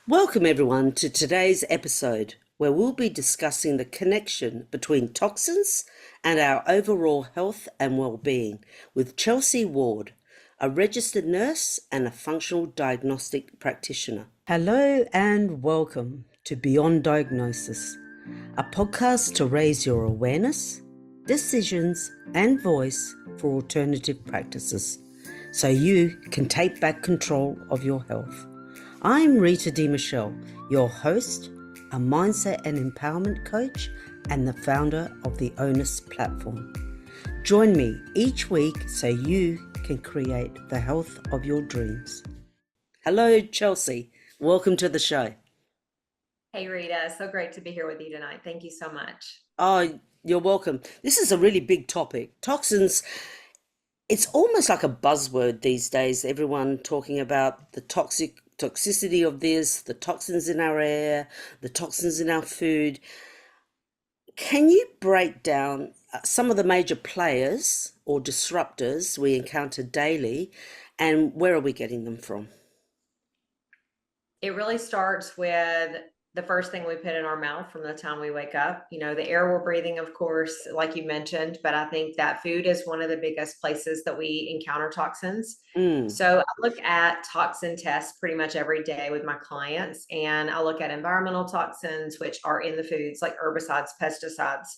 Welcome, everyone, to today's episode where we'll be discussing the connection between toxins and our overall health and well-being with Chelsie Ward, a registered nurse and a functional diagnostic practitioner. Hello and welcome to Beyond Diagnosis, a podcast to raise your awareness, decisions, and voice for alternative practices so you can take back control of your health. I'm Rita De Michele, your host, a mindset and empowerment coach, and the founder of the Onus platform. Join me each week so you can create the health of your dreams. Hello, Chelsie. Welcome to the show. Hey, Rita. So great to be here with you tonight. Thank you so much. Oh, you're welcome. This is a really big topic. Toxins, it's almost like a buzzword these days. Everyone talking about the toxicity of this, the toxins in our air, the toxins in our food. Can you break down some of the major players or disruptors we encounter daily, and where are we getting them from? It really starts with the first thing we put in our mouth from the time we wake up. You know, the air we're breathing, of course, like you mentioned, but I think that food is one of the biggest places that we encounter toxins. Mm, So I look at toxin tests pretty much every day with my clients, and I look at environmental toxins, which are in the foods like herbicides, pesticides.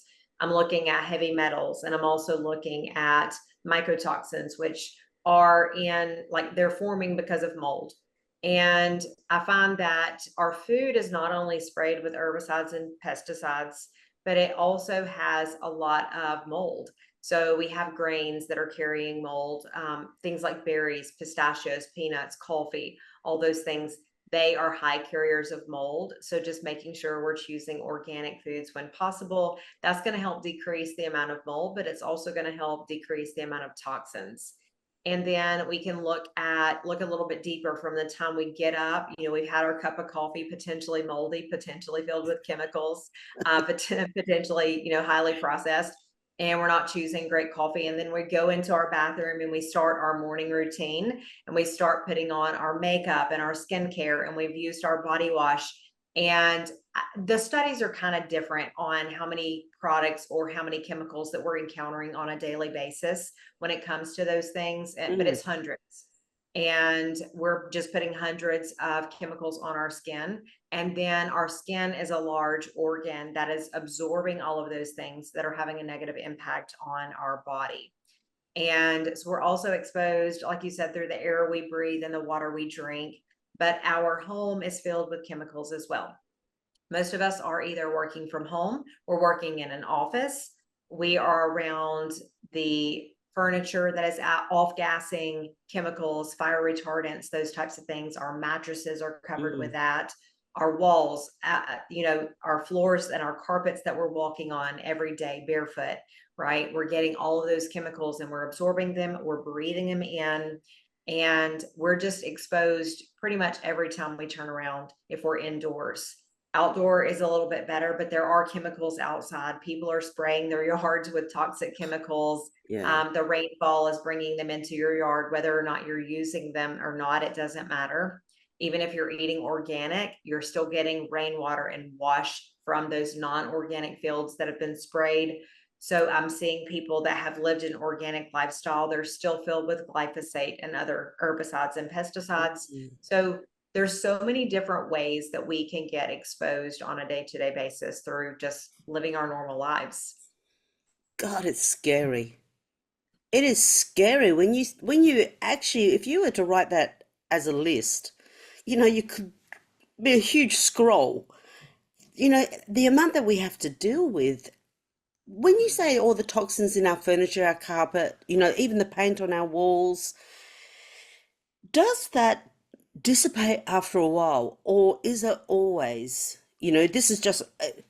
I'm looking at heavy metals, and I'm also looking at mycotoxins, which are in, like, they're forming because of mold. And I find that our food is not only sprayed with herbicides and pesticides, but it also has a lot of mold. So we have grains that are carrying mold, things like berries, pistachios, peanuts, coffee, all those things. They are high carriers of mold. So just making sure we're choosing organic foods when possible, that's going to help decrease the amount of mold, but it's also going to help decrease the amount of toxins. And then we can look a little bit deeper from the time we get up. You know, we've had our cup of coffee, potentially moldy, potentially filled with chemicals, potentially, highly processed, and we're not choosing great coffee. And then we go into our bathroom and we start our morning routine, and we start putting on our makeup and our skincare, and we've used our body wash. And the studies are kind of different on how many products or how many chemicals that we're encountering on a daily basis when it comes to those things, but mm, it's hundreds. And we're just putting hundreds of chemicals on our skin. And then our skin is a large organ that is absorbing all of those things that are having a negative impact on our body. And so we're also exposed, like you said, through the air we breathe and the water we drink. But our home is filled with chemicals as well. Most of us are either working from home, we're working in an office, we are around the furniture that is off gassing chemicals, fire retardants, those types of things. Our mattresses are covered with mm. that. Our walls, our floors and our carpets that we're walking on every day barefoot, right? We're getting all of those chemicals and we're absorbing them, we're breathing them in, and we're just exposed pretty much every time we turn around if we're indoors. Outdoor is a little bit better, but there are chemicals outside. People are spraying their yards with toxic chemicals. Yeah. The rainfall is bringing them into your yard, whether or not you're using them or not, it doesn't matter. Even if you're eating organic, you're still getting rainwater and wash from those non-organic fields that have been sprayed. So I'm seeing people that have lived an organic lifestyle, they're still filled with glyphosate and other herbicides and pesticides. Mm. So there's so many different ways that we can get exposed on a day-to-day basis through just living our normal lives. God, it's scary. It is scary when you actually, if you were to write that as a list, you could be a huge scroll. The amount that we have to deal with. When you say all the toxins in our furniture, our carpet, even the paint on our walls, does that dissipate after a while, or is it always? This is just,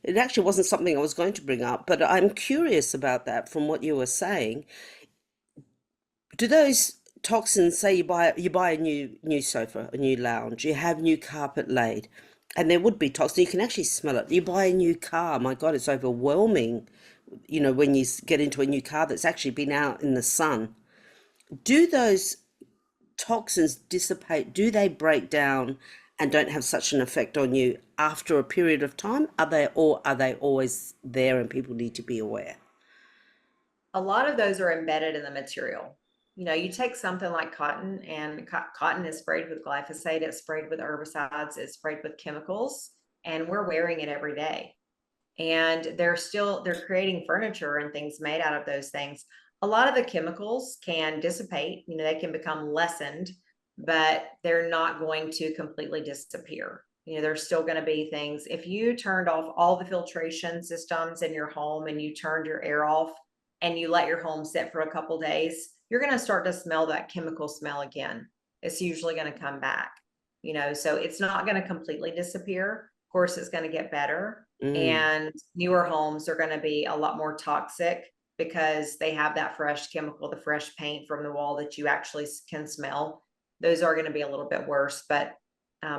it actually wasn't something I was going to bring up, but I'm curious about that from what you were saying. Do those toxins, say you buy a new sofa, a new lounge, you have new carpet laid, and there would be toxins, you can actually smell it. You buy a new car, my God, it's overwhelming, when you get into a new car that's actually been out in the sun. Do those toxins dissipate? Do they break down and don't have such an effect on you after a period of time? Are they always there and people need to be aware? A lot of those are embedded in the material. You know, you take something like cotton, and cotton is sprayed with glyphosate, it's sprayed with herbicides, it's sprayed with chemicals, and we're wearing it every day. And they're creating furniture and things made out of those things. A lot of the chemicals can dissipate, you know, they can become lessened, but they're not going to completely disappear. You know, there's still going to be things. If you turned off all the filtration systems in your home and you turned your air off and you let your home sit for a couple days, you're going to start to smell that chemical smell again. It's usually going to come back, you know, so it's not going to completely disappear. Of course, it's going to get better. Mm. And newer homes are going to be a lot more toxic because they have that fresh chemical, the fresh paint from the wall that you actually can smell. Those are going to be a little bit worse, but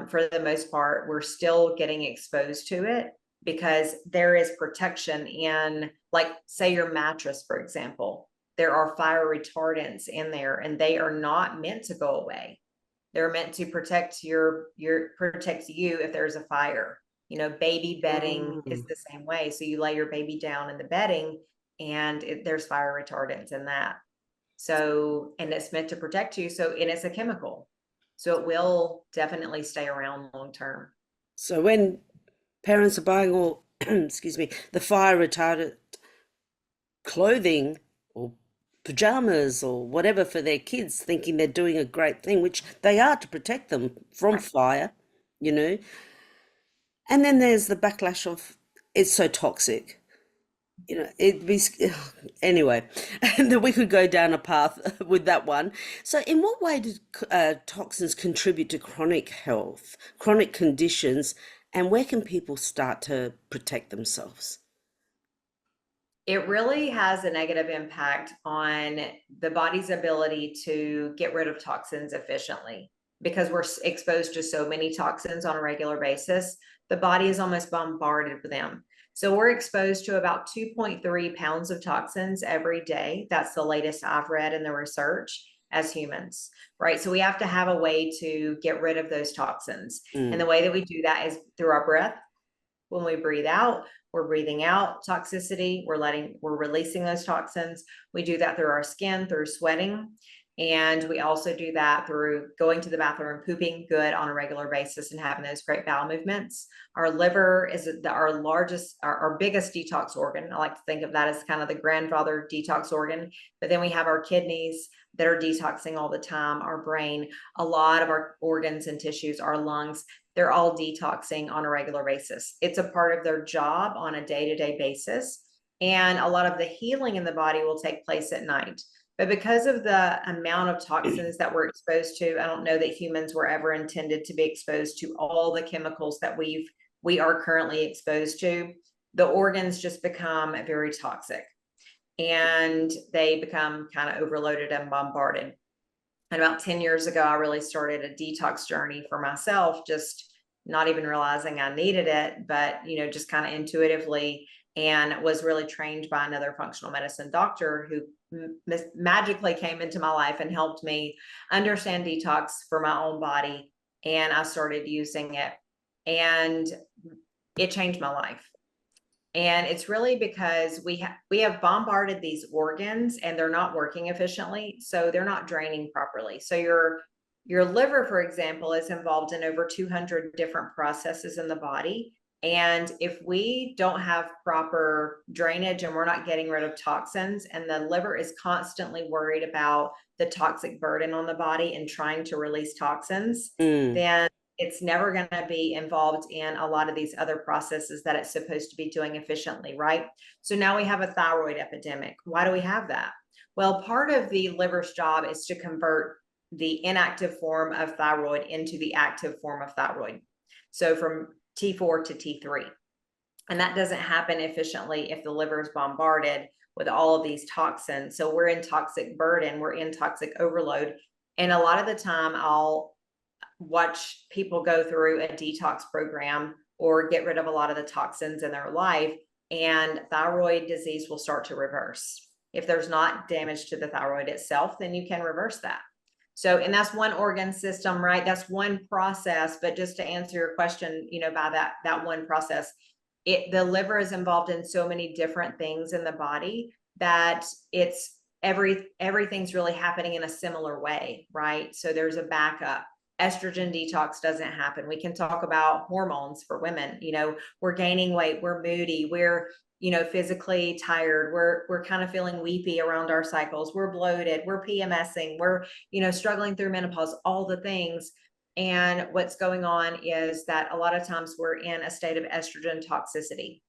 for the most part, we're still getting exposed to it because there is protection in, like, say your mattress, for example, there are fire retardants in there and they are not meant to go away. They're meant to protect protect you if there's a fire. You know, baby bedding is Mm. the same way. So you lay your baby down in the bedding and there's fire retardants in that. So, and it's meant to protect you. So, and it's a chemical. So it will definitely stay around long term. So when parents are buying all, excuse me, the fire retardant clothing or pajamas or whatever for their kids, thinking they're doing a great thing, which they are to protect them from Right. fire, you know. And then there's the backlash of it's so toxic. You know, it be anyway, and then we could go down a path with that one. So, in what way did toxins contribute to chronic health, chronic conditions, and where can people start to protect themselves? It really has a negative impact on the body's ability to get rid of toxins efficiently because we're exposed to so many toxins on a regular basis. The body is almost bombarded with them. So we're exposed to about 2.3 pounds of toxins every day. That's the latest I've read in the research as humans, right? So we have to have a way to get rid of those toxins. And Mm. the way that we do that is through our breath. When we breathe out, we're breathing out toxicity. We're releasing those toxins. We do that through our skin, through sweating. And we also do that through going to the bathroom, pooping good on a regular basis and having those great bowel movements. Our liver is our largest, our biggest detox organ. I like to think of that as kind of the grandfather detox organ. But then we have our kidneys that are detoxing all the time, our brain, a lot of our organs and tissues, our lungs, they're all detoxing on a regular basis. It's a part of their job on a day-to-day basis. And a lot of the healing in the body will take place at night. But because of the amount of toxins that we're exposed to, I don't know that humans were ever intended to be exposed to all the chemicals that we are currently exposed to. The organs just become very toxic and they become kind of overloaded and bombarded. And about 10 years ago, I really started a detox journey for myself, just not even realizing I needed it, but, you know, just kind of intuitively, and was really trained by another functional medicine doctor who magically came into my life and helped me understand detox for my own body. And I started using it and it changed my life. And it's really because we have bombarded these organs and they're not working efficiently, so they're not draining properly. So your liver, for example, is involved in over 200 different processes in the body. And if we don't have proper drainage and we're not getting rid of toxins, and the liver is constantly worried about the toxic burden on the body and trying to release toxins, Mm. then it's never going to be involved in a lot of these other processes that it's supposed to be doing efficiently, right? So now we have a thyroid epidemic. Why do we have that? Well, part of the liver's job is to convert the inactive form of thyroid into the active form of thyroid. So from T4 to T3. And that doesn't happen efficiently if the liver is bombarded with all of these toxins. So we're in toxic burden, we're in toxic overload. And a lot of the time I'll watch people go through a detox program or get rid of a lot of the toxins in their life, and thyroid disease will start to reverse. If there's not damage to the thyroid itself, then you can reverse that. So, and that's one organ system, right? That's one process. But just to answer your question, by that one process, the liver is involved in so many different things in the body that it's everything's really happening in a similar way, right? So there's a backup. Estrogen detox doesn't happen. We can talk about hormones for women. We're gaining weight, we're moody, we're physically tired, we're kind of feeling weepy around our cycles, we're bloated, we're PMSing, we're struggling through menopause, all the things. And what's going on is that a lot of times we're in a state of estrogen toxicity,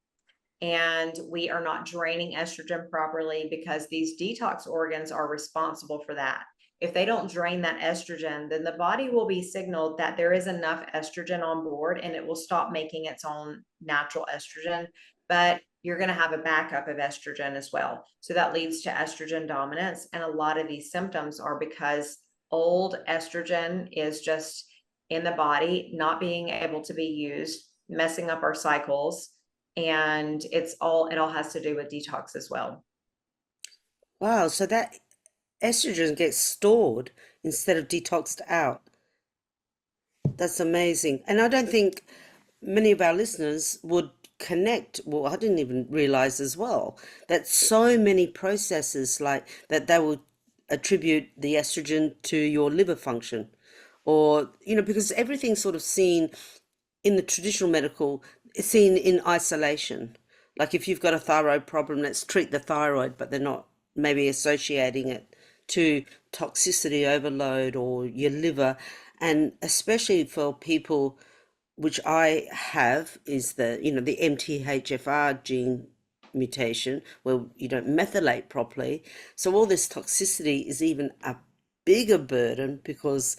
and we are not draining estrogen properly because these detox organs are responsible for that. If they don't drain that estrogen, then the body will be signaled that there is enough estrogen on board and it will stop making its own natural estrogen. But you're going to have a backup of estrogen as well. So that leads to estrogen dominance. And a lot of these symptoms are because old estrogen is just in the body, not being able to be used, messing up our cycles. And it all has to do with detox as well. Wow, so that estrogen gets stored instead of detoxed out. That's amazing. And I don't think many of our listeners would connect. Well, I didn't even realize as well that so many processes like that they will attribute the estrogen to your liver function, or because everything's sort of seen in the traditional medical, it's seen in isolation. Like if you've got a thyroid problem, let's treat the thyroid, but they're not maybe associating it to toxicity overload or your liver. And especially for people, which I have, is the MTHFR gene mutation where you don't methylate properly. So all this toxicity is even a bigger burden because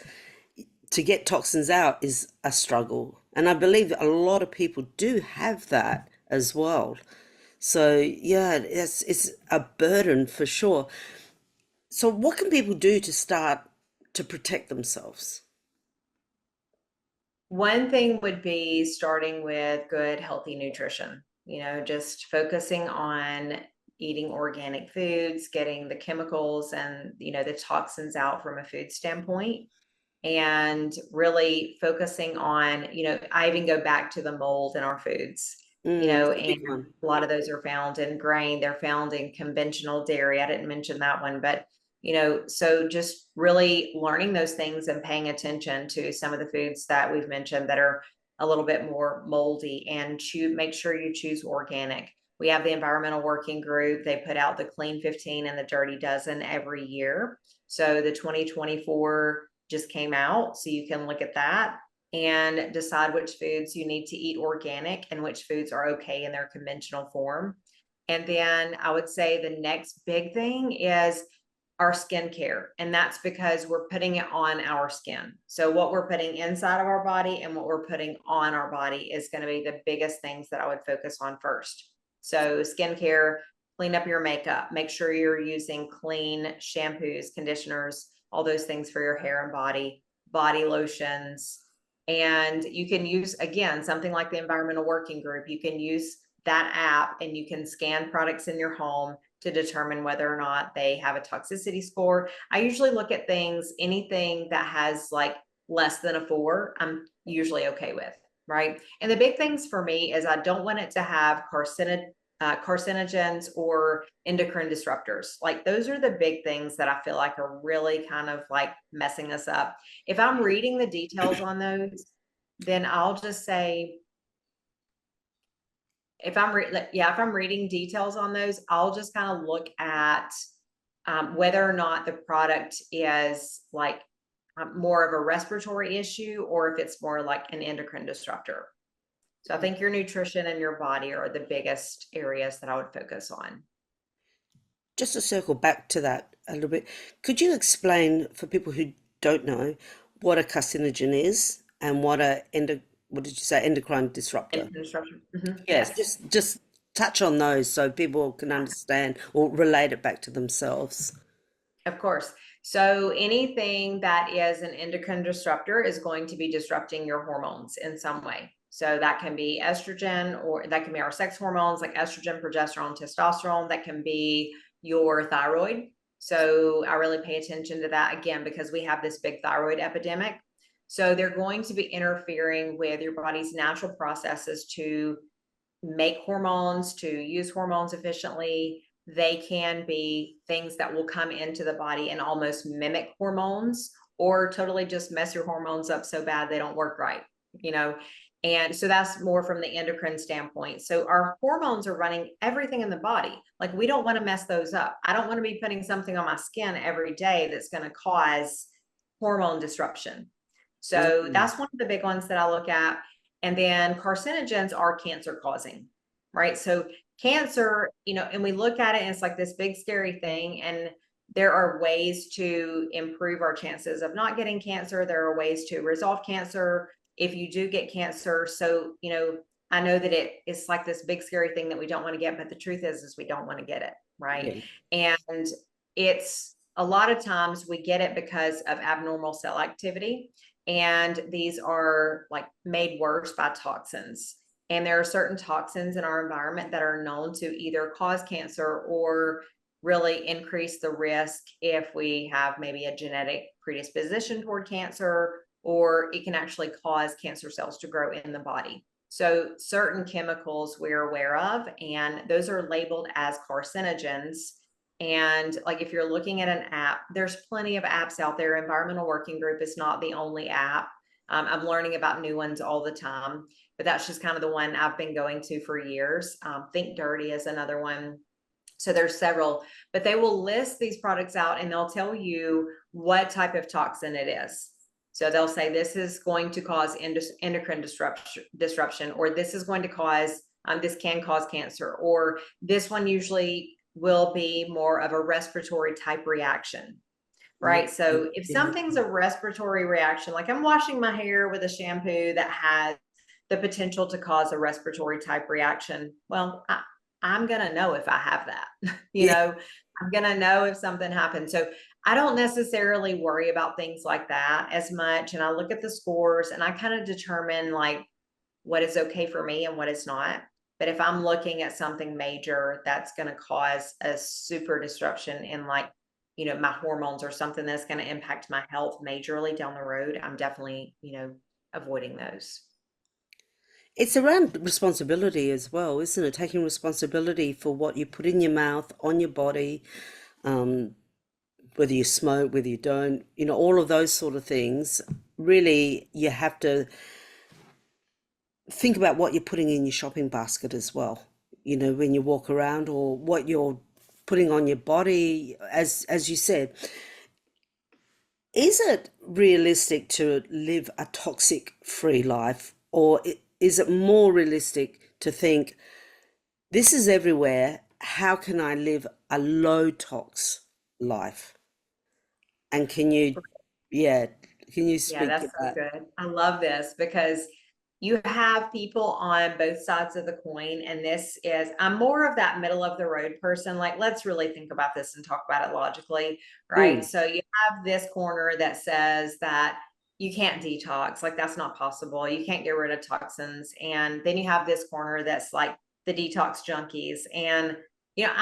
to get toxins out is a struggle. And I believe that a lot of people do have that as well. So yeah, it's a burden for sure. So what can people do to start to protect themselves? One thing would be starting with good, healthy nutrition, just focusing on eating organic foods, getting the chemicals and, the toxins out from a food standpoint, and really focusing on, I even go back to the mold in our foods, It's a and big one. a lot of those are found in grain, they're found in conventional dairy. I didn't mention that one, but so just really learning those things and paying attention to some of the foods that we've mentioned that are a little bit more moldy, and make sure you choose organic. We have the environmental working group. They put out the clean 15 and the dirty dozen every year. So the 2024 just came out, so you can look at that and decide which foods you need to eat organic and which foods are okay in their conventional form. And then I would say the next big thing is our skincare. And that's because we're putting it on our skin. So what we're putting inside of our body and what we're putting on our body is going to be the biggest things that I would focus on first. So skincare, clean up your makeup, make sure you're using clean shampoos, conditioners, all those things for your hair and body lotions. And you can use, again, something like the environmental working group. You can use that app and you can scan products in your home to determine whether or not they have a toxicity score. I usually look at things, anything that has like less than a 4, I'm usually okay with, right? And the big things for me is I don't want it to have carcinogens or endocrine disruptors. Like those are the big things that I feel like are really kind of like messing us up. If I'm reading the details on those, then I'll just say, if I'm reading details on those, I'll just kind of look at whether or not the product is like more of a respiratory issue or if it's more like an endocrine disruptor. So I think your nutrition and your body are the biggest areas that I would focus on. Just to circle back to that a little bit, could you explain for people who don't know what a carcinogen is and what did you say, endocrine disruptor? Endocrine disruption. Mhm. Yes, Yes. just touch on those so people can understand or relate it back to themselves. Of course. So anything that is an endocrine disruptor is going to be disrupting your hormones in some way. So that can be estrogen, or that can be our sex hormones like estrogen, progesterone, testosterone. That can be your thyroid. So I really pay attention to that again, because we have this big thyroid epidemic. So they're going to be interfering with your body's natural processes to make hormones, to use hormones efficiently. They can be things that will come into the body and almost mimic hormones, or totally just mess your hormones up so bad they don't work right, you know? And so that's more from the endocrine standpoint. So our hormones are running everything in the body. Like, we don't want to mess those up. I don't want to be putting something on my skin every day that's going to cause hormone disruption. So Mm. that's one of the big ones that I look at. And then carcinogens are cancer causing, right? So cancer, you know, and we look at it and it's like this big scary thing. And there are ways to improve our chances of not getting cancer. There are ways to resolve cancer if you do get cancer. So, you know, I know that it's like this big scary thing that we don't want to get, but the truth is we don't want to get it, right? Yeah. And it's a lot of times we get it because of abnormal cell activity. And these are like made worse by toxins. And there are certain toxins in our environment that are known to either cause cancer or really increase the risk if we have maybe a genetic predisposition toward cancer, or it can actually cause cancer cells to grow in the body. So certain chemicals we're aware of, and those are labeled as carcinogens. And like, if you're looking at an app, there's plenty of apps out there. Environmental Working Group is not the only app. I'm learning about new ones all the time, but that's just kind of the one I've been going to for years. Think Dirty is another one. So there's several, but they will list these products out and they'll tell you what type of toxin it is. So they'll say this is going to cause endocrine disruption, or this is going to cause, this can cause cancer, or this one usually will be more of a respiratory type reaction, right? So if Yeah. something's a respiratory reaction, like I'm washing my hair with a shampoo that has the potential to cause a respiratory type reaction, well, I'm going to know if I have that, you Yeah. know, I'm going to know if something happens. So I don't necessarily worry about things like that as much. And I look at the scores and I kind of determine like what is okay for me and what is not. But if I'm looking at something major that's going to cause a super disruption in, like, you know, my hormones, or something that's going to impact my health majorly down the road, I'm definitely, you know, avoiding those. It's around responsibility as well, isn't it? Taking responsibility for what you put in your mouth, on your body, um, whether you smoke, whether you don't, all of those sort of things. Really, you have to think about what you're putting in your shopping basket as well. When you walk around, or what you're putting on your body, as you said. Is it realistic to live a toxic free life, or is it more realistic to think this is everywhere? How can I live a low tox life? And yeah, can you Yeah, speak to that's so that? good. I love this because you have people on both sides of the coin. And I'm more of that middle of the road person. Like, let's really think about this and talk about it logically, right? Mm, So you have this corner that says that you can't detox, like, that's not possible. You can't get rid of toxins. And then you have this corner that's like the detox junkies. And, you know,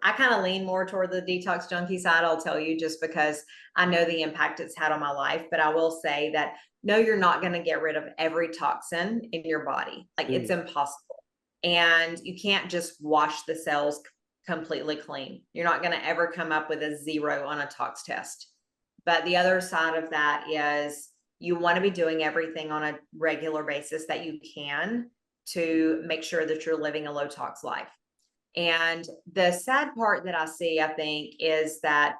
I kind of lean more toward the detox junkie side, I'll tell you, just because I know the impact it's had on my life. But I will say that no, you're not going to get rid of every toxin in your body. Like, it's mm, impossible. And you can't just wash the cells completely clean. You're not going to ever come up with a 0 on a tox test. But the other side of that is you want to be doing everything on a regular basis that you can to make sure that you're living a low tox life. And the sad part that I see, I think, is that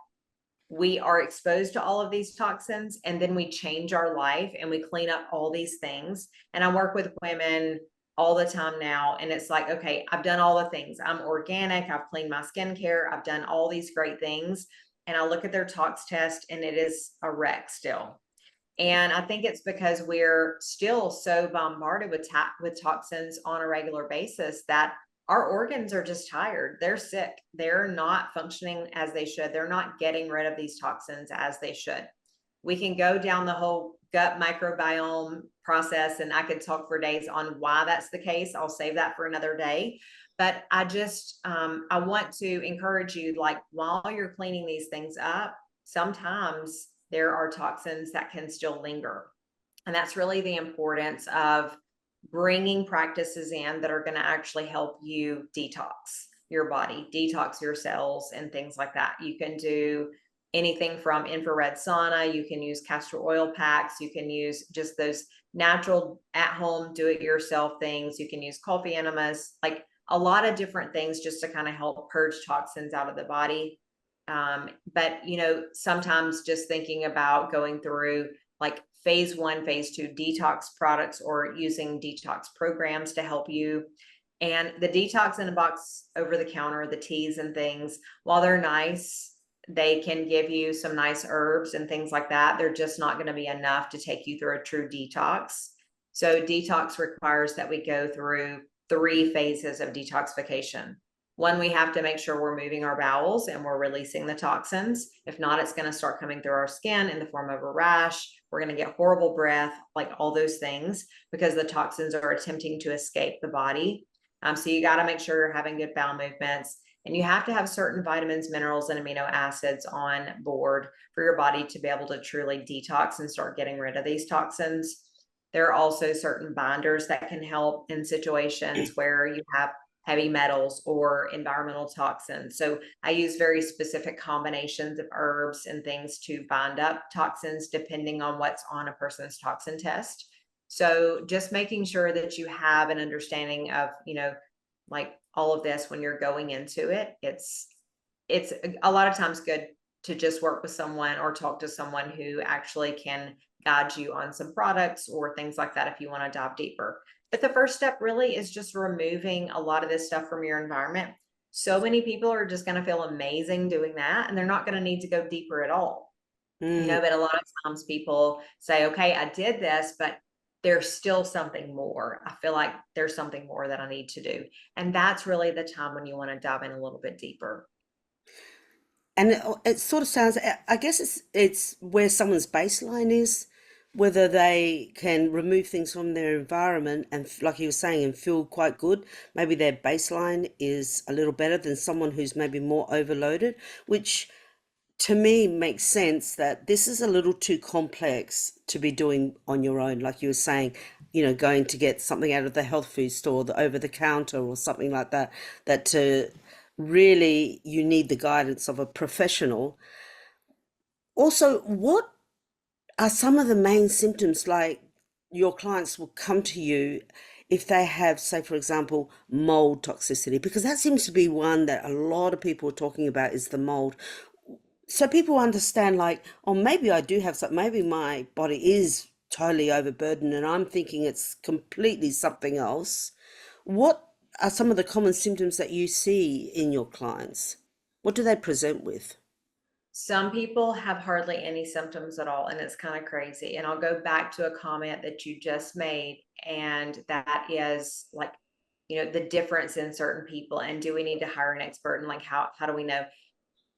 we are exposed to all of these toxins, and then we change our life and we clean up all these things. And I work with women all the time now, and it's like, okay, I've done all the things. I'm organic, I've cleaned my skincare, I've done all these great things. And I look at their tox test and it is a wreck still. And I think it's because we're still so bombarded with toxins on a regular basis that our organs are just tired. They're sick. They're not functioning as they should. They're not getting rid of these toxins as they should. We can go down the whole gut microbiome process, and I could talk for days on why that's the case. I'll save that for another day. But I just, I want to encourage you, like, while you're cleaning these things up, sometimes there are toxins that can still linger. And that's really the importance of bringing practices in that are going to actually help you detox your body, detox your cells, and things like that. You can do anything from infrared sauna, you can use castor oil packs, you can use just those natural at home do it yourself things, you can use coffee enemas, like a lot of different things just to kind of help purge toxins out of the body. But sometimes just thinking about going through like phase one, phase two detox products or using detox programs to help you. And the detox in a box over the counter, the teas and things, while they're nice, they can give you some nice herbs and things like that. They're just not going to be enough to take you through a true detox. So detox requires that we go through 3 phases of detoxification. One, we have to make sure we're moving our bowels and we're releasing the toxins. If not, it's going to start coming through our skin in the form of a rash. We're going to get horrible breath, like all those things, because the toxins are attempting to escape the body. So you got to make sure you're having good bowel movements. And you have to have certain vitamins, minerals, and amino acids on board for your body to be able to truly detox and start getting rid of these toxins. There are also certain binders that can help in situations where you have heavy metals or environmental toxins. So I use very specific combinations of herbs and things to bind up toxins depending on what's on a person's toxin test. So just making sure that you have an understanding of, like all of this when you're going into it. It's a lot of times good to just work with someone or talk to someone who actually can guide you on some products or things like that if you want to dive deeper. But the first step really is just removing a lot of this stuff from your environment. So many people are just going to feel amazing doing that, and they're not going to need to go deeper at all. Mm. But a lot of times people say, okay, I did this, but there's still something more. I feel like there's something more that I need to do. And that's really the time when you want to dive in a little bit deeper. And it sort of sounds, I guess it's where someone's baseline is, whether they can remove things from their environment and, like you were saying, and feel quite good. Maybe their baseline is a little better than someone who's maybe more overloaded, which to me makes sense that this is a little too complex to be doing on your own. Like you were saying, going to get something out of the health food store, the over the counter or something like that, that to really you need the guidance of a professional. Also, what are some of the main symptoms? Like your clients will come to you if they have, say, for example, mold toxicity, because that seems to be one that a lot of people are talking about, is the mold. So people understand, like, oh, maybe I do have something, maybe my body is totally overburdened and I'm thinking it's completely something else. What are some of the common symptoms that you see in your clients? What do they present with? Some people have hardly any symptoms at all, and it's kind of crazy. And I'll go back to a comment that you just made, and that is like, the difference in certain people. And do we need to hire an expert? And like, how do we know?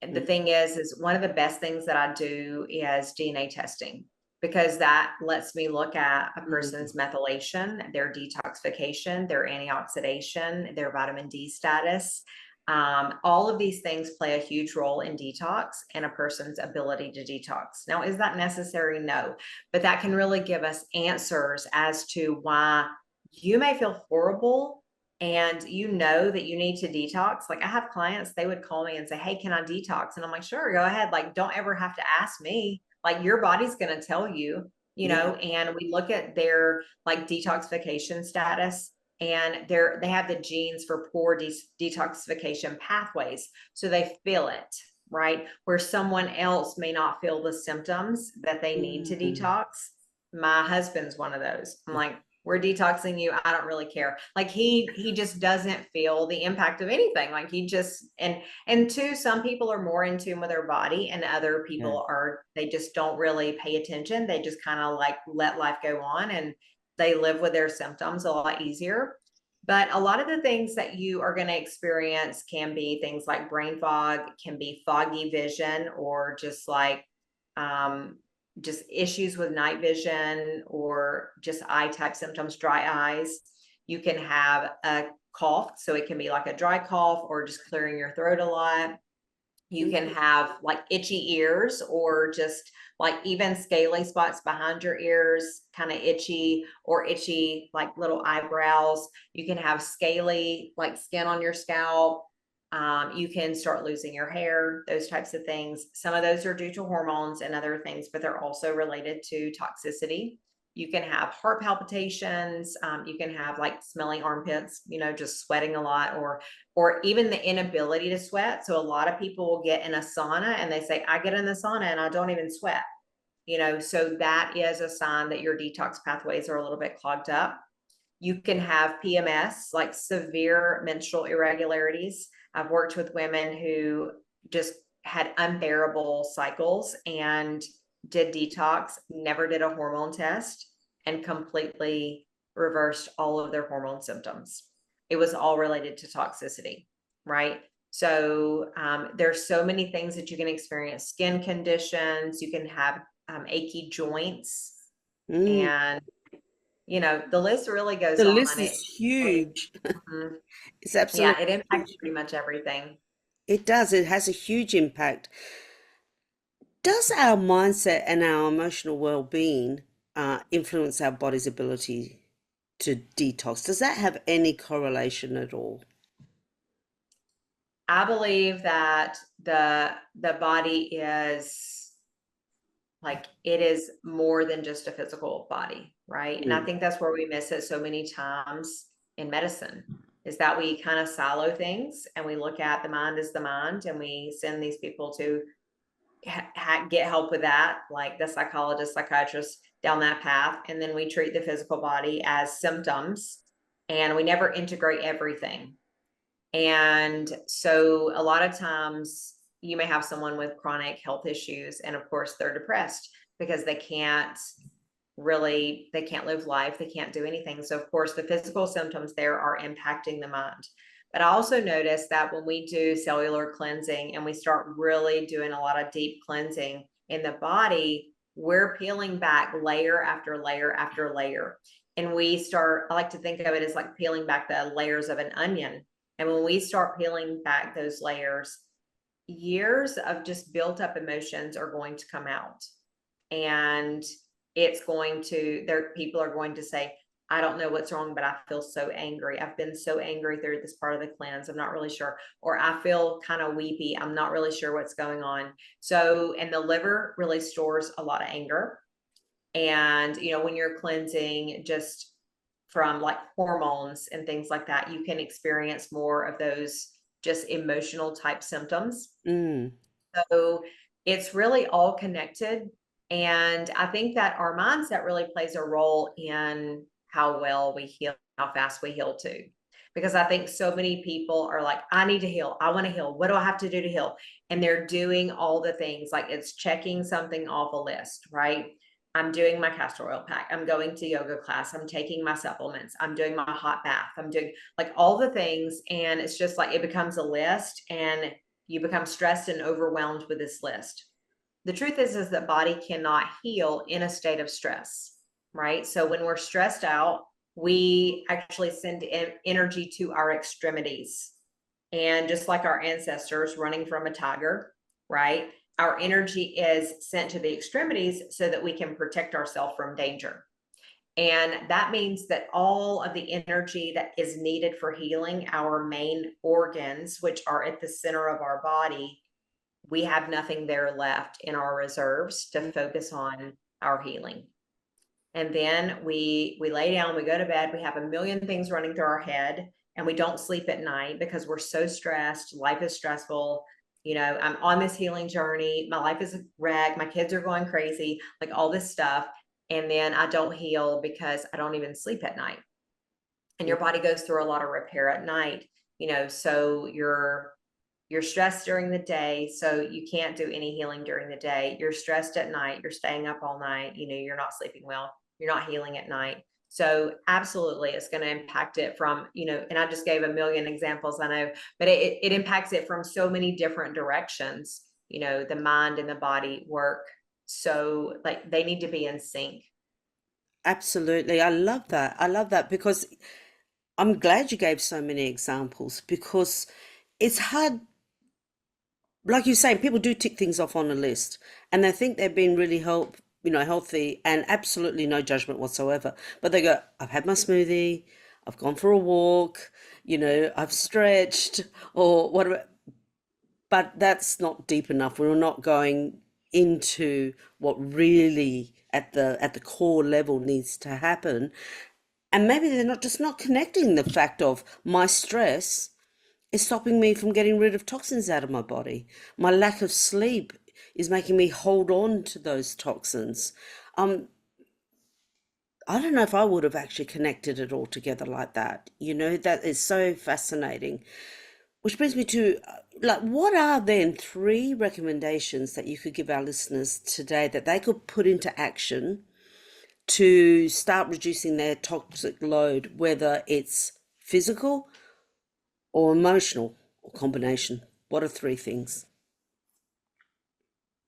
And the Mm. thing is one of the best things that I do is DNA testing, because that lets me look at a Mm. person's methylation, their detoxification, their antioxidation, their vitamin D status. All of these things play a huge role in detox and a person's ability to detox. Now, is that necessary? No, but that can really give us answers as to why you may feel horrible and you know that you need to detox. Like I have clients, they would call me and say, hey, can I detox? And I'm like, sure, go ahead. Like, don't ever have to ask me. Like your body's going to tell you, Yeah. and we look at their like detoxification status, and they have the genes for poor detoxification pathways. So they feel it, right? Where someone else may not feel the symptoms that they need to Mm. detox. My husband's one of those. I'm like, we're detoxing you. I don't really care. Like he just doesn't feel the impact of anything. Like he just, and two, some people are more in tune with their body, and other Yeah. people are, they just don't really pay attention. They just kind of like let life go on, and they live with their symptoms a lot easier. But a lot of the things that you are going to experience can be things like brain fog, can be foggy vision, or just like um just issues with night vision, or just eye type symptoms, dry eyes. You can have a cough, so it can be like a dry cough or just clearing your throat a lot. You can have like itchy ears, or just like even scaly spots behind your ears, kind of itchy, or itchy like little eyebrows. You can have scaly like skin on your scalp. You can start losing your hair, those types of things. Some of those are due to hormones and other things, but they're also related to toxicity. You can have heart palpitations. You can have like smelly armpits, just sweating a lot, or even the inability to sweat. So a lot of people will get in a sauna and they say, I get in the sauna and I don't even sweat. So that is a sign that your detox pathways are a little bit clogged up. You can have PMS, like severe menstrual irregularities. I've worked with women who just had unbearable cycles and did detox, never did a hormone test, and completely reversed all of their hormone symptoms. It was all related to toxicity, right? So there's so many things that you can experience. Skin conditions, you can have achy joints, Mm. and the list really goes The on. list It is really, huge. mhm. It's Yeah, absolutely it impacts huge. pretty much everything. It does. It has a huge impact. Does our mindset and our emotional well-being influence our body's ability to detox? Does that have any correlation at all? I believe that the body is like, it is more than just a physical body, right? And I Mm. think that's where we miss it so many times in medicine, is that we kind of silo things and we look at the mind as the mind, and we send these people to get help with that, like the psychologist, psychiatrist, down that path. And then we treat the physical body as symptoms, and we never integrate everything. And so a lot of times you may have someone with chronic health issues, and of course they're depressed because they can't live life, they can't do anything. So of course the physical symptoms there are impacting the mind. But I also noticed that when we do cellular cleansing and we start really doing a lot of deep cleansing in the body, we're peeling back layer after layer after layer. And I like to think of it as like peeling back the layers of an onion. And when we start peeling back those layers, years of just built up emotions are going to come out. And people are going to say, I don't know what's wrong, but I feel so angry. I've been so angry through this part of the cleanse. I'm not really sure. Or I feel kind of weepy. I'm not really sure what's going on. So, and the liver really stores a lot of anger. And, when you're cleansing just from like hormones and things like that, you can experience more of those just emotional type symptoms. Mm. So it's really all connected. And I think that our mindset really plays a role in how well we heal, how fast we heal too. Because I think so many people are like, I need to heal. I want to heal. What do I have to do to heal? And they're doing all the things, like it's checking something off a list, right? I'm doing my castor oil pack. I'm going to yoga class. I'm taking my supplements. I'm doing my hot bath. I'm doing like all the things. And it's just like it becomes a list, and you become stressed and overwhelmed with this list. The truth is that body cannot heal in a state of stress, right? So when we're stressed out, we actually send energy to our extremities. And just like our ancestors running from a tiger, right? Our energy is sent to the extremities so that we can protect ourselves from danger. And that means that all of the energy that is needed for healing our main organs, which are at the center of our body, we have nothing there left in our reserves to focus on our healing. And then we lay down, we go to bed, we have a million things running through our head, and we don't sleep at night because we're so stressed. Life is stressful. I'm on this healing journey. My life is a wreck. My kids are going crazy, like all this stuff. And then I don't heal because I don't even sleep at night. And your body goes through a lot of repair at night, so you're stressed during the day, so you can't do any healing during the day. You're stressed at night, you're staying up all night, you're not sleeping well, you're not healing at night. So absolutely, it's going to impact it from, and I just gave a million examples, I know, but it impacts it from so many different directions. The mind and the body work. So like they need to be in sync. Absolutely. I love that. I love that because I'm glad you gave so many examples because it's hard, like you're saying, people do tick things off on a list and they think they've been really healthy and absolutely no judgment whatsoever. But they go, I've had my smoothie, I've gone for a walk, I've stretched or whatever. But that's not deep enough. We're not going into what really at the core level needs to happen. And maybe they're not connecting the fact of my stress is stopping me from getting rid of toxins out of my body. My lack of sleep is making me hold on to those toxins. Um, I don't know if I would have actually connected it all together like that. That is so fascinating. Which brings me to like, what are then three recommendations that you could give our listeners today that they could put into action to start reducing their toxic load, whether it's physical or emotional or combination? What are three things?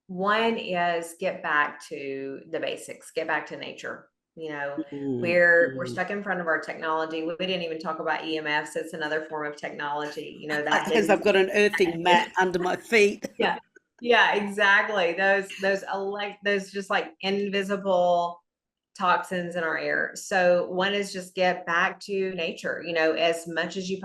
One is get back to the basics, get back to nature. You know, Mm, we're mm. stuck in front of our technology. We didn't even talk about EMFs. It's another form of technology, that Because hidden. I've got an earthing mat under my feet. Yeah. Yeah, exactly. Those just like invisible toxins in our air. So one is just get back to nature, as much as you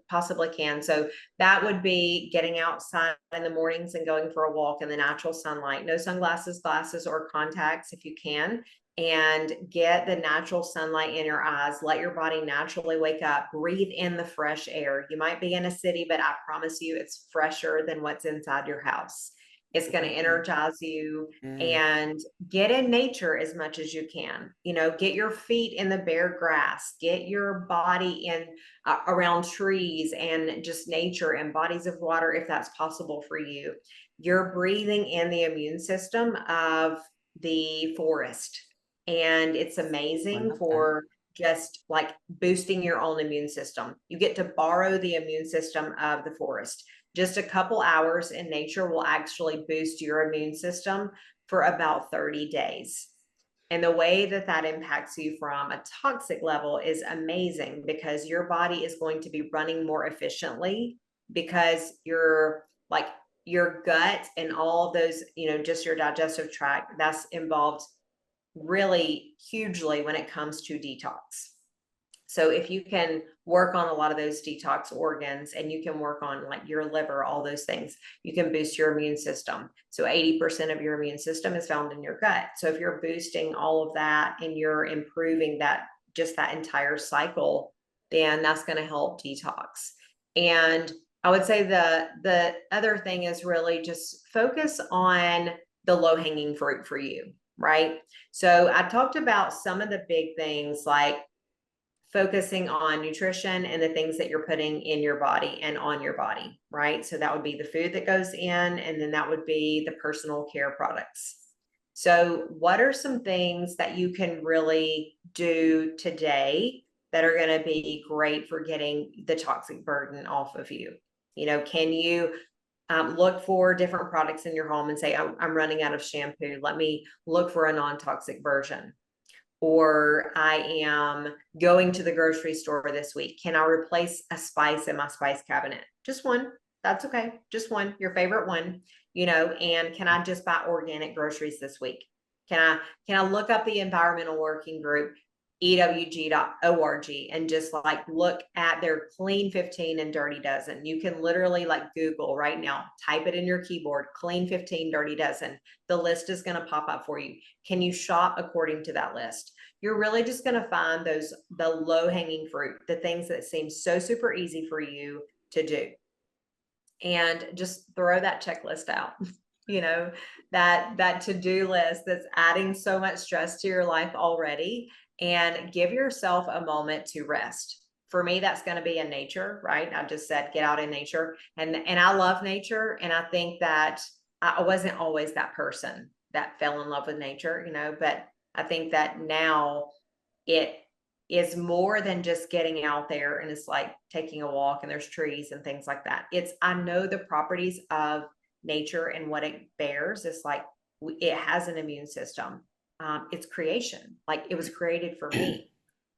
possibly can. So that would be getting outside in the mornings and going for a walk in the natural sunlight. No sunglasses, glasses, or contacts if you can. And get the natural sunlight in your eyes. Let your body naturally wake up. Breathe in the fresh air. You might be in a city, but I promise you it's fresher than what's inside your house. It's going to Wow. energize you, Yeah. and get in nature as much as you can. Get your feet in the bare grass, get your body in around trees and just nature and bodies of water if that's possible for you. You're breathing in the immune system of the forest, and it's I amazing love that. for just like boosting your own immune system. You get to borrow the immune system of the forest. Just a couple hours in nature will actually boost your immune system for about 30 days. And the way that that impacts you from a toxic level is amazing, because your body is going to be running more efficiently, because your gut and all of those, just your digestive tract, that's involved really hugely when it comes to detox. So if you can work on a lot of those detox organs, and you can work on like your liver, all those things, you can boost your immune system. So 80% of your immune system is found in your gut. So if you're boosting all of that and you're improving that entire cycle, then that's going to help detox. And I would say the other thing is really just focus on the low hanging fruit for you, right? So I talked about some of the big things, like focusing on nutrition and the things that you're putting in your body and on your body, right? So that would be the food that goes in, and then that would be the personal care products. So what are some things that you can really do today that are going to be great for getting the toxic burden off of you? Can you look for different products in your home and say, I'm running out of shampoo. Let me look for a non-toxic version. Or I am going to the grocery store this week. Can I replace a spice in my spice cabinet? Just one. That's okay. Just one, your favorite one, and can I just buy organic groceries this week? Can I look up the environmental working group, ewg.org, and just like look at their clean 15 and dirty dozen? You can literally like Google right now, type it in your keyboard, clean 15, dirty dozen. The list is going to pop up for you. Can you shop according to that list? You're really just going to find the low hanging fruit, the things that seem so super easy for you to do, and just throw that checklist out. you know that to-do list that's adding so much stress to your life already, and give yourself a moment to rest. For me, that's going to be in nature, right? I just said get out in nature, and I love nature, and I think that I wasn't always that person that fell in love with nature, but I think that now it is more than just getting out there and it's like taking a walk and there's trees and things like that. I know the properties of nature and what it bears. It's like it has an immune system. It's creation. Like it was created for me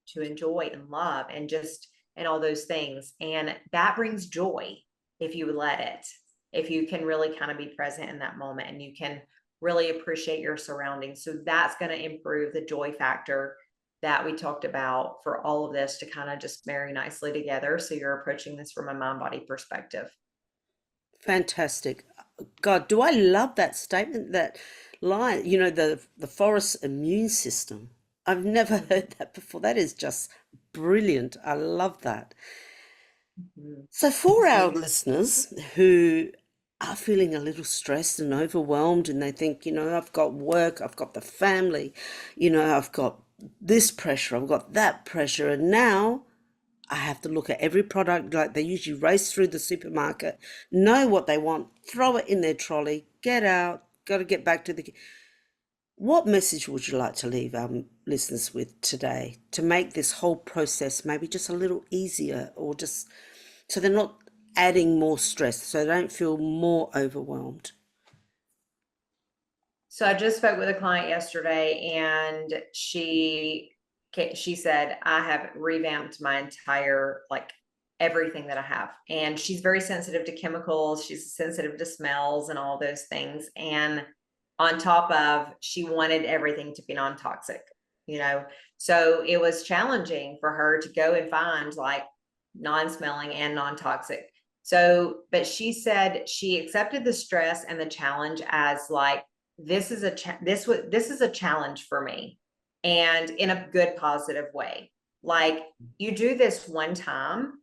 to enjoy and love, and just and all those things. And that brings joy if you let it, if you can really kind of be present in that moment and you can really appreciate your surroundings. So that's going to improve the joy factor that we talked about for all of this to kind of just marry nicely together. So you're approaching this from a mind body perspective. Fantastic. God, do I love that statement, that line, the forest immune system. I've never heard that before. That is just brilliant. I love that. Mhm. So, for So our you, listeners who are feeling a little stressed and overwhelmed, and they think, I've got work, I've got the family, I've got this pressure, I've got that pressure, and now I have to look at every product like they usually race through the supermarket, know what they want, throw it in their trolley, get out, got to get back to the. What message would you like to leave our listeners with today to make this whole process maybe just a little easier, or just so they're not adding more stress, so they don't feel more overwhelmed? so I just spoke with a client yesterday, and she said, I have revamped my entire, like, everything that I have. And she's very sensitive to chemicals, she's sensitive to smells and all those things. And on top of, she wanted everything to be non-toxic, you know. So it was challenging for her to go and find like non-smelling and non-toxic. So, but she said she accepted the stress and the challenge as like, this is this is a challenge for me, and in a good positive way. Like, you do this one time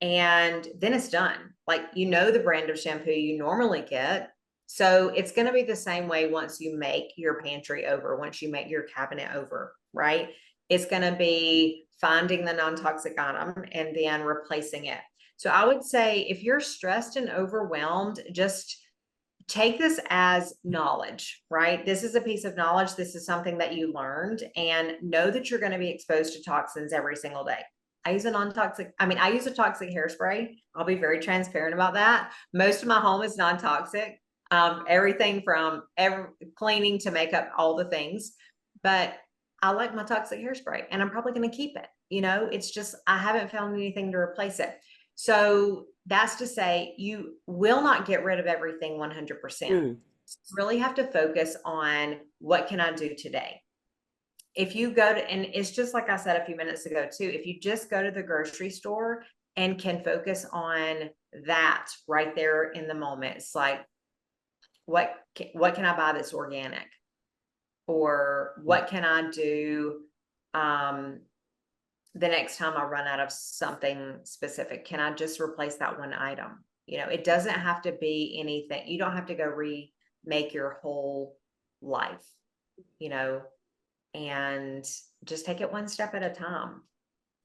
and then it's done. Like, the brand of shampoo you normally get. So it's going to be the same way once you make your pantry over, once you make your cabinet over, right? It's going to be finding the non-toxic item and then replacing it. So I would say if you're stressed and overwhelmed, just take this as knowledge, right? This is a piece of knowledge. This is something that you learned, and know that you're going to be exposed to toxins every single day. I use a toxic hairspray. I'll be very transparent about that. Most of my home is non-toxic. Everything from cleaning to makeup, all the things. But I like my toxic hairspray, and I'm probably going to keep it. It's just, I haven't found anything to replace it. So that's to say, you will not get rid of everything 100%. Mm, You really have to focus on, what can I do today? If you go to, and it's just like I said a few minutes ago too, if you just go to the grocery store and can focus on that right there in the moment, it's like, what can I buy that's organic? Or what can I do the next time I run out of something specific? Can I just replace that one item? It doesn't have to be anything. You don't have to go remake your whole life, you know, and just take it one step at a time.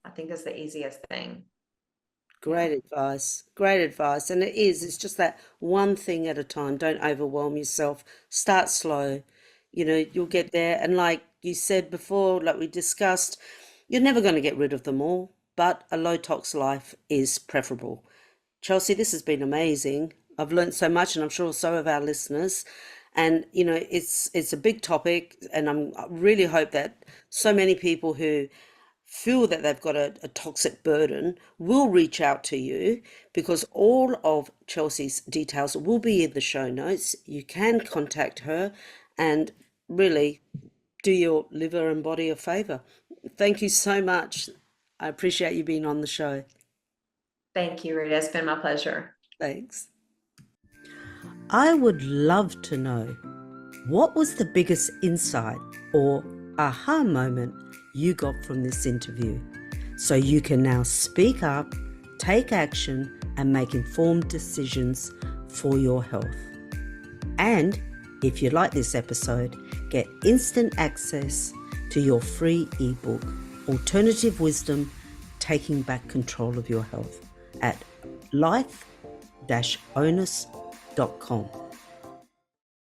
I think is the easiest thing. Yeah. great advice. Great advice. And it's just that one thing at a time. Don't overwhelm yourself. Start slow. You'll get there. And like you said before, like we discussed, you're never going to get rid of them all, but a low tox life is preferable. Chelsie, this has been amazing. I've learned so much, and I'm sure so have our listeners. And it's a big topic, and I really hope that so many people who feel that they've got a toxic burden will reach out to you, because all of Chelsea's details will be in the show notes. You can contact her and really do your liver and body a favor. Thank you so much. I appreciate you being on the show. Thank you, Rita. It's been my pleasure. Thanks. I would love to know, what was the biggest insight or aha moment you got from this interview, so you can now speak up, take action, and make informed decisions for your health. And if you like this episode, get instant access to your free ebook, Alternative Wisdom, Taking Back Control of Your Health, at life-onus.com.